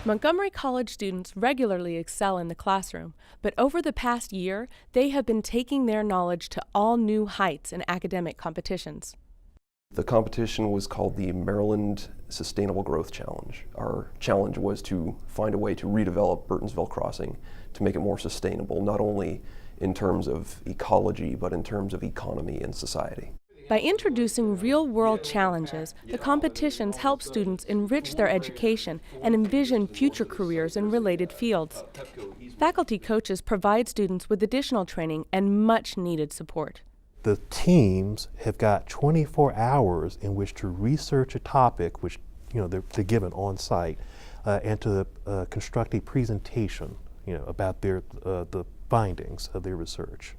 Montgomery College students regularly excel in the classroom, but over the past year, they have been taking their knowledge to all new heights in academic competitions. The competition was called the Maryland Sustainable Growth Challenge. Our challenge was to find a way to redevelop Burtonsville Crossing to make it more sustainable, not only in terms of ecology, but in terms of economy and society. By introducing real-world challenges, the competitions help students enrich their education and envision future careers in related fields. Faculty coaches provide students with additional training and much-needed support. The teams have got 24 hours in which to research a topic, which they're given on site, and to construct a presentation, about the findings of their research.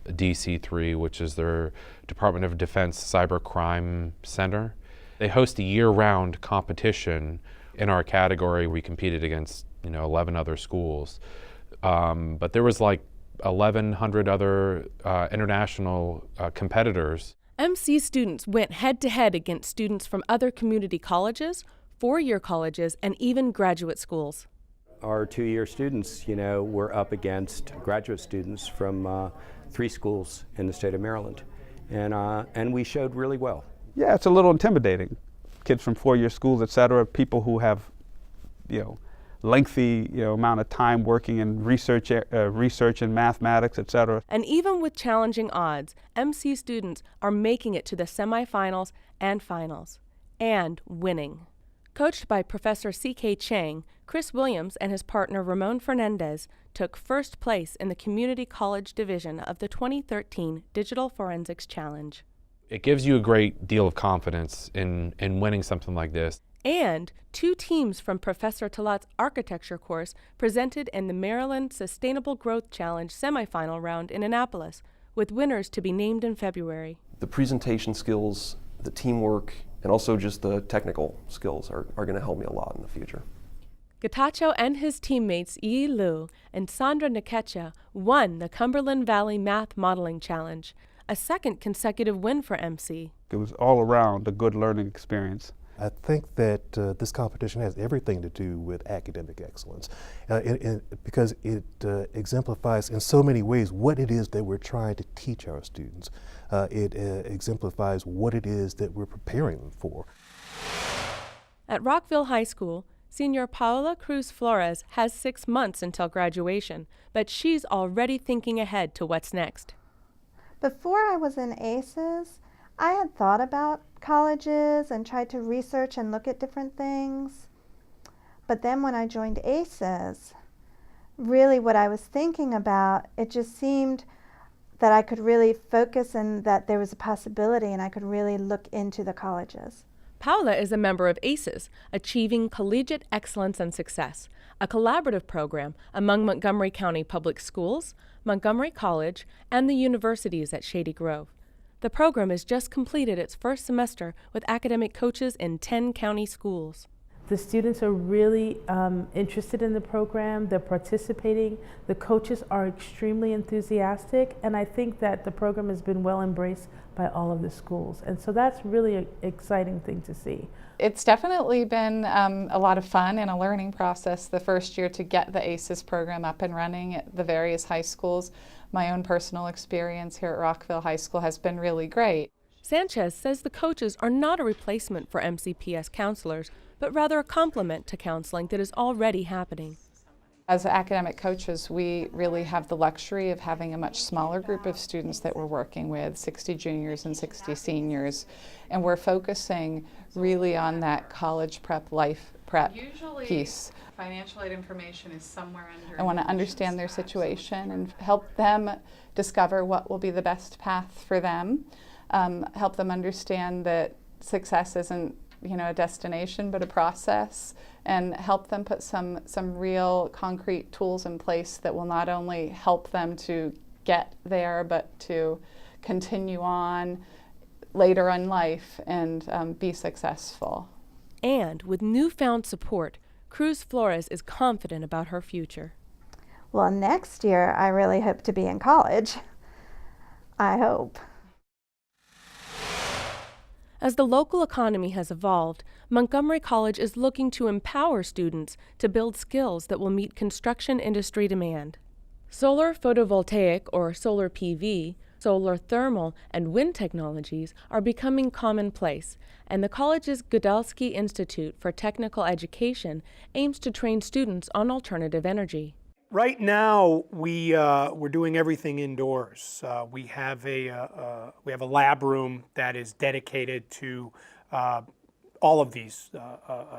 DC3, which is their Department of Defense Cybercrime Center. They host a year-round competition. In our category, we competed against 11 other schools, but there was like 1,100 other international competitors. MC students went head-to-head against students from other community colleges, four-year colleges, and even graduate schools. Our two-year students, were up against graduate students from 3 schools in the state of Maryland, and we showed really well. Yeah, it's a little intimidating. Kids from four-year schools, et cetera, people who have, lengthy, amount of time working in research in mathematics, et cetera. And even with challenging odds, MC students are making it to the semifinals and finals, and winning. Coached by Professor C.K. Chang, Chris Williams and his partner Ramon Fernandez took first place in the Community College Division of the 2013 Digital Forensics Challenge. It gives you a great deal of confidence in winning something like this. And 2 teams from Professor Talat's architecture course presented in the Maryland Sustainable Growth Challenge semifinal round in Annapolis, with winners to be named in February. The presentation skills, the teamwork, and also just the technical skills are going to help me a lot in the future. Getachew and his teammates Yi Lu and Sandra Nkecha won the Cumberland Valley Math Modeling Challenge, a second consecutive win for MC. It was all around a good learning experience. I think that this competition has everything to do with academic excellence because it exemplifies in so many ways what it is that we're trying to teach our students. It exemplifies what it is that we're preparing them for. At Rockville High School, senior Paola Cruz Flores has 6 months until graduation, but she's already thinking ahead to what's next. Before I was in ACES, I had thought about colleges and tried to research and look at different things. But then when I joined ACES, really what I was thinking about, it just seemed that I could really focus and that there was a possibility and I could really look into the colleges. Paola is a member of ACES, Achieving Collegiate Excellence and Success, a collaborative program among Montgomery County Public Schools, Montgomery College, and the universities at Shady Grove. The program has just completed its first semester with academic coaches in 10 county schools. The students are really interested in the program, they're participating, the coaches are extremely enthusiastic, and I think that the program has been well embraced by all of the schools. And so that's really an exciting thing to see. It's definitely been a lot of fun and a learning process the first year to get the ACES program up and running at the various high schools. My own personal experience here at Rockville High School has been really great. Sanchez says the coaches are not a replacement for MCPS counselors, but rather a complement to counseling that is already happening. As academic coaches, we really have the luxury of having a much smaller group of students that we're working with, 60 juniors and 60 seniors, and we're focusing really on that college prep, life prep piece. Financial aid information is somewhere under. I want to understand their situation and help them discover what will be the best path for them, help them understand that success isn't a destination but a process, and help them put some real concrete tools in place that will not only help them to get there but to continue on later in life and be successful. And with newfound support, Cruz Flores is confident about her future. Well, next year I really hope to be in college. I hope. As the local economy has evolved, Montgomery College is looking to empower students to build skills that will meet construction industry demand. Solar photovoltaic, or solar PV, solar thermal, and wind technologies are becoming commonplace, and the college's Gudelsky Institute for Technical Education aims to train students on alternative energy. Right now, we're doing everything indoors. We have a lab room that is dedicated to all of these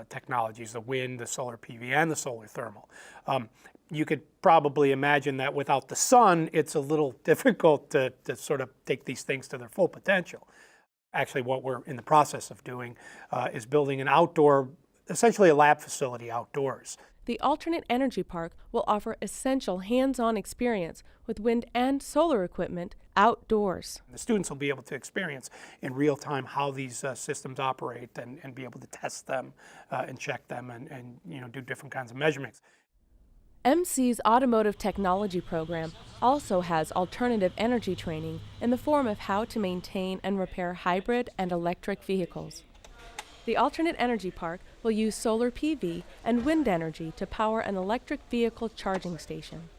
technologies: the wind, the solar PV, and the solar thermal. You could probably imagine that without the sun, it's a little difficult to sort of take these things to their full potential. Actually, what we're in the process of doing is building an outdoor, essentially a lab facility outdoors. The Alternate Energy Park will offer essential hands-on experience with wind and solar equipment outdoors. The students will be able to experience in real time how these systems operate and be able to test them and check them and do different kinds of measurements. MC's Automotive Technology program also has alternative energy training in the form of how to maintain and repair hybrid and electric vehicles. The Alternate Energy Park will use solar PV and wind energy to power an electric vehicle charging station.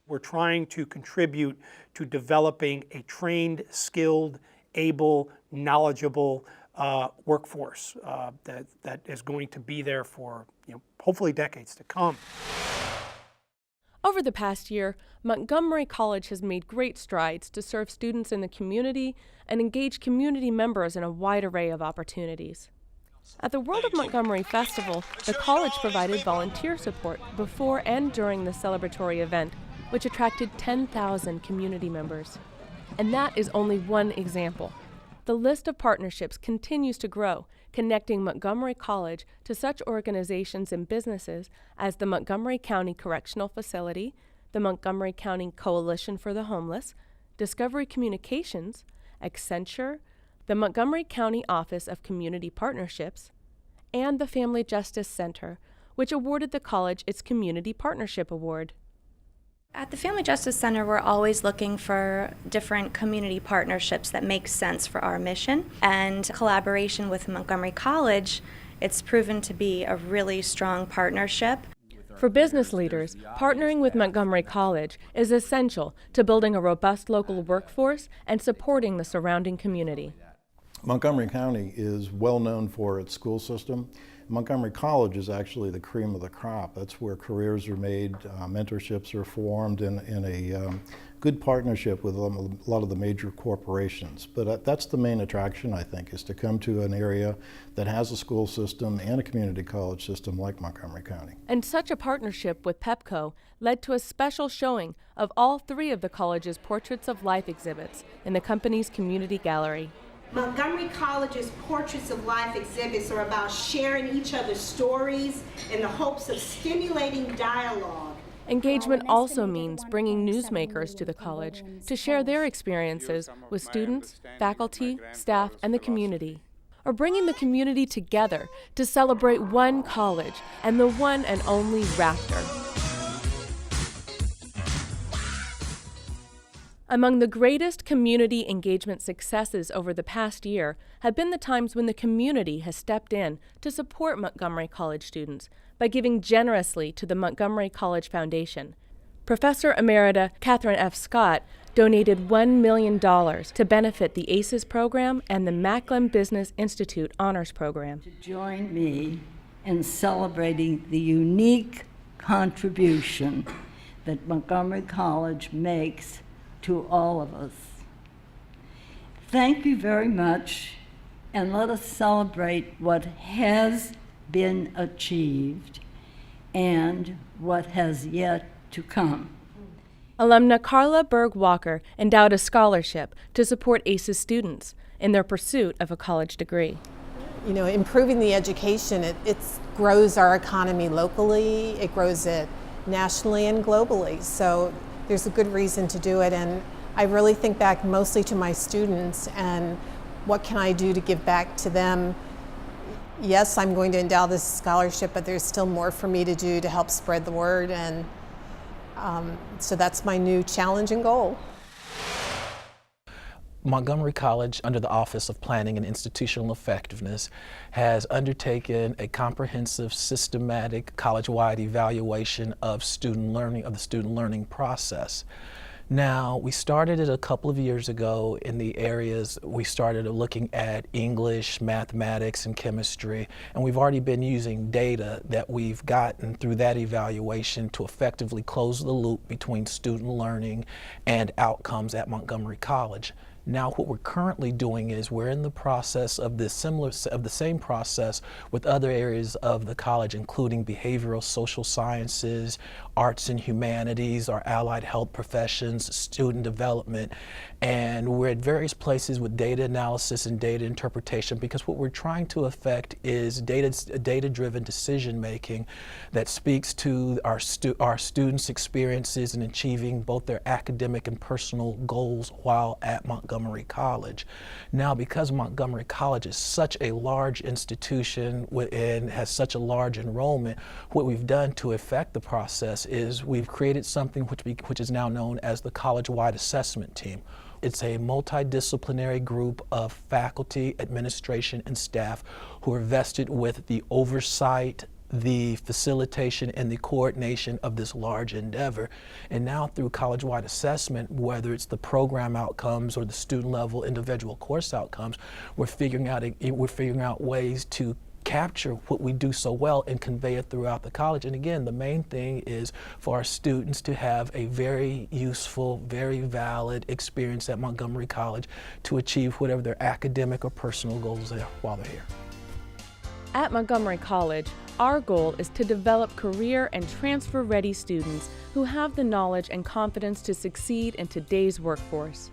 We're trying to contribute to developing a trained, skilled, able, knowledgeable workforce that is going to be there for hopefully decades to come. Over the past year, Montgomery College has made great strides to serve students in the community and engage community members in a wide array of opportunities. At the World of Montgomery Festival, the college provided volunteer support before and during the celebratory event, which attracted 10,000 community members. And that is only one example. The list of partnerships continues to grow, connecting Montgomery College to such organizations and businesses as the Montgomery County Correctional Facility, the Montgomery County Coalition for the Homeless, Discovery Communications, Accenture, the Montgomery County Office of Community Partnerships, and the Family Justice Center, which awarded the college its Community Partnership Award. At the Family Justice Center, we're always looking for different community partnerships that make sense for our mission. And collaboration with Montgomery College, it's proven to be a really strong partnership. For business leaders, partnering with Montgomery College is essential to building a robust local workforce and supporting the surrounding community. Montgomery County is well known for its school system. Montgomery College is actually the cream of the crop. That's where careers are made, mentorships are formed in a good partnership with a lot of the major corporations. But that's the main attraction, I think, is to come to an area that has a school system and a community college system like Montgomery County. And such a partnership with PEPCO led to a special showing of all three of the college's Portraits of Life exhibits in the company's community gallery. Montgomery College's Portraits of Life exhibits are about sharing each other's stories in the hopes of stimulating dialogue. Engagement also means bringing newsmakers to the college to share their experiences with students, faculty, staff, and the community. Or bringing the community together to celebrate one college and the one and only Raptor. Among the greatest community engagement successes over the past year have been the times when the community has stepped in to support Montgomery College students by giving generously to the Montgomery College Foundation. Professor Emerita Catherine F. Scott donated $1 million to benefit the ACES program and the Macklin Business Institute Honors Program. To join me in celebrating the unique contribution that Montgomery College makes to all of us. Thank you very much, and let us celebrate what has been achieved and what has yet to come. Alumna Carla Berg-Walker endowed a scholarship to support ACES students in their pursuit of a college degree. You know, improving the education, it grows our economy locally, it grows it nationally and globally. So there's a good reason to do it, and I really think back mostly to my students and what can I do to give back to them. Yes, I'm going to endow this scholarship, but there's still more for me to do to help spread the word, and so that's my new challenge and goal. Montgomery College, under the Office of Planning and Institutional Effectiveness, has undertaken a comprehensive, systematic, college-wide evaluation of student learning, of the student learning process. Now, we started it a couple of years ago in the areas, we started looking at English, mathematics, and chemistry, and we've already been using data that we've gotten through that evaluation to effectively close the loop between student learning and outcomes at Montgomery College. Now what we're currently doing is we're in the process of the same process with other areas of the college, including behavioral social sciences, arts and humanities, our allied health professions, student development, and we're at various places with data analysis and data interpretation, because what we're trying to affect is data-driven decision making that speaks to our students' experiences in achieving both their academic and personal goals while at Montgomery College. Now, because Montgomery College is such a large institution and has such a large enrollment, what we've done to affect the process is we've created something which is now known as the Collegewide Assessment Team. It's a multidisciplinary group of faculty, administration, and staff who are vested with the oversight, the facilitation, and the coordination of this large endeavor. And now through college-wide assessment, whether it's the program outcomes or the student level individual course outcomes, we're figuring out ways to capture what we do so well and convey it throughout the college. And again, the main thing is for our students to have a very useful, very valid experience at Montgomery College to achieve whatever their academic or personal goals are while they're here. At Montgomery College, our goal is to develop career and transfer-ready students who have the knowledge and confidence to succeed in today's workforce.